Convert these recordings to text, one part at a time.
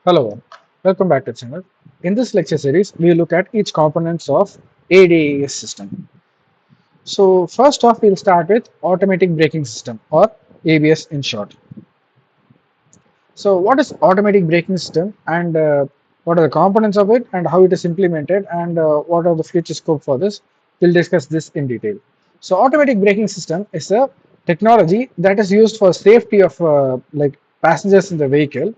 Hello, welcome back to the channel. In this lecture series, we look at each components of ADAS system. So first off, we'll start with automatic braking system or ABS in short. So what is automatic braking system and what are the components of it and how it is implemented and what are the future scope for this? We'll discuss this in detail. So automatic braking system is a technology that is used for safety of like passengers in the vehicle.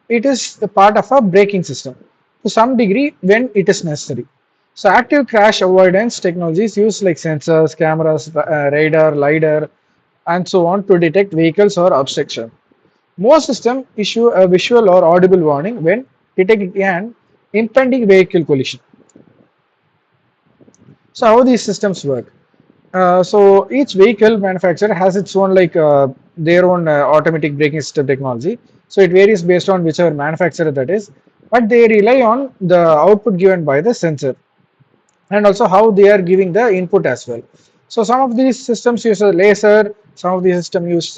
It is the part of a braking system to some degree when it is necessary. So active crash avoidance technologies use like sensors, cameras, radar, lidar, and so on to detect vehicles or obstruction. Most systems issue a visual or audible warning when detecting an impending vehicle collision. So how these systems work? So each vehicle manufacturer has its own their own automatic braking system technology. So it varies based on whichever manufacturer that is, but they rely on the output given by the sensor and also how they are giving the input as well. So some of these systems use a laser, some of these systems use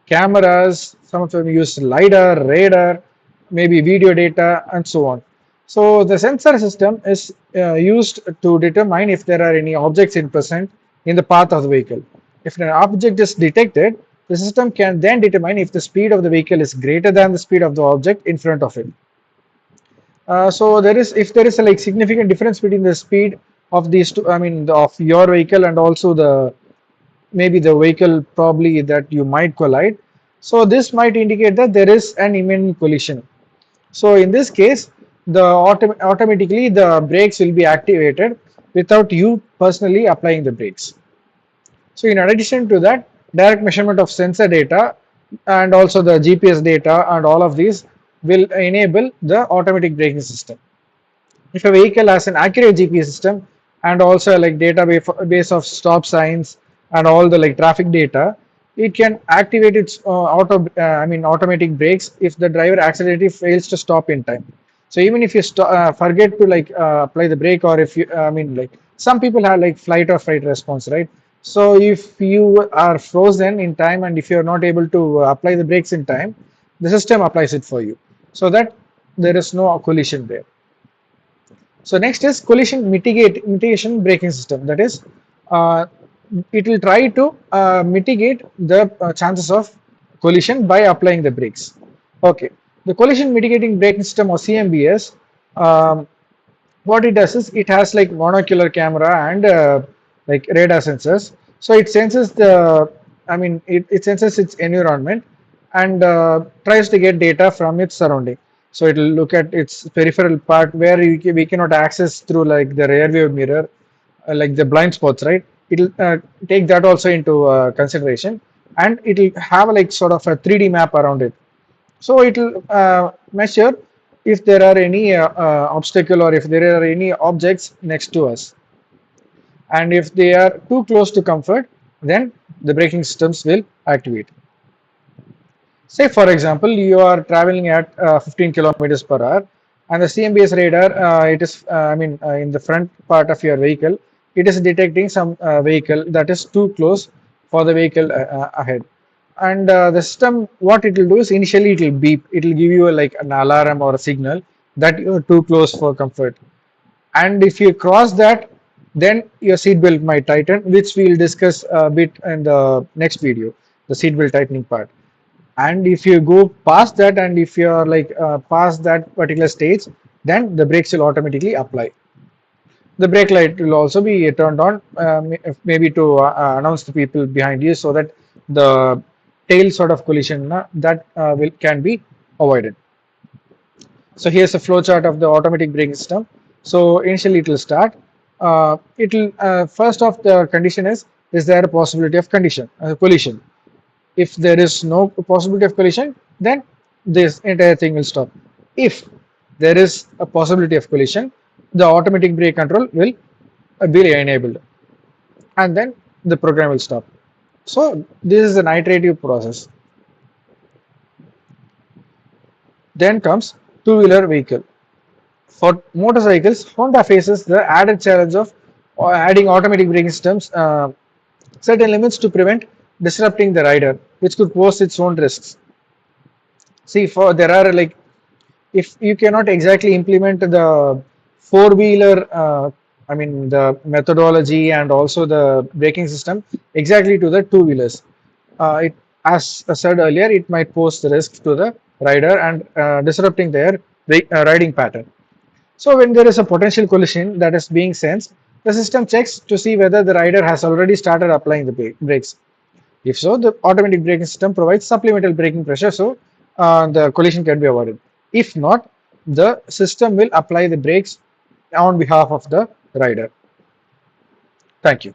cameras, some of them use lidar, radar, maybe video data, and so on. So the sensor system is used to determine if there are any objects in present in the path of the vehicle. If an object is detected, the system can then determine if the speed of the vehicle is greater than the speed of the object in front of it. So there is, if there is a like significant difference between the speed of these two, I mean, of your vehicle and also the maybe the vehicle probably that you might collide. So this might indicate that there is an imminent collision. So in this case, the automatically the brakes will be activated without you personally applying the brakes. So in addition to that, direct measurement of sensor data and also the GPS data and all of these will enable the automatic braking system. If a vehicle has an accurate GPS system and also like database of stop signs and all the like traffic data, it can activate its automatic brakes if the driver accidentally fails to stop in time. So even if you forget to apply the brake, or if you some people have like flight or fight response, right? So if you are frozen in time and if you are not able to apply the brakes in time, the system applies it for you so that there is no collision there. So next is collision mitigation braking system. That is, uh, it will try to mitigate the chances of collision by applying the brakes. Okay, the collision mitigating braking system or CMBS. What it does is it has like monocular camera and like radar sensors. So it senses it senses its environment and tries to get data from its surrounding. So it will look at its peripheral part where we cannot access through like the rear view mirror, like the blind spots, right? It'll take that also into consideration, and it'll have like sort of a 3D map around it. So it will measure if there are any obstacle or if there are any objects next to us. And if they are too close to comfort, then the braking systems will activate. Say for example, you are traveling at 15 kilometers per hour and the CMBS radar, it is, in the front part of your vehicle, it is detecting some vehicle that is too close for the vehicle ahead. And the system, what it will do is initially it will beep, it will give you like an alarm or a signal that you are too close for comfort. And if you cross that, then your seatbelt might tighten, which we will discuss a bit in the next video, the seatbelt tightening part. And if you go past that and if you are past that particular stage, then the brakes will automatically apply. The brake light will also be turned on, maybe to announce the people behind you so that the tail sort of collision that will can be avoided. So here's a flow chart of the automatic braking system. So initially it will start. It will first off the condition is there a possibility of collision? If there is no possibility of collision, then this entire thing will stop. If there is a possibility of collision, the automatic brake control will be enabled, and then the program will stop. So this is an iterative process. Then comes two-wheeler vehicle. For motorcycles, Honda faces the added challenge of adding automatic braking systems, certain limits to prevent disrupting the rider, which could pose its own risks. See, for there are like, if you cannot exactly implement the four-wheeler, I mean the methodology and also the braking system exactly to the two-wheelers, it, as I said earlier, it might pose the risk to the rider and disrupting their riding pattern. So when there is a potential collision that is being sensed, the system checks to see whether the rider has already started applying the brakes. If so, the automatic braking system provides supplemental braking pressure, so the collision can be avoided. If not, the system will apply the brakes on behalf of the rider. Thank you.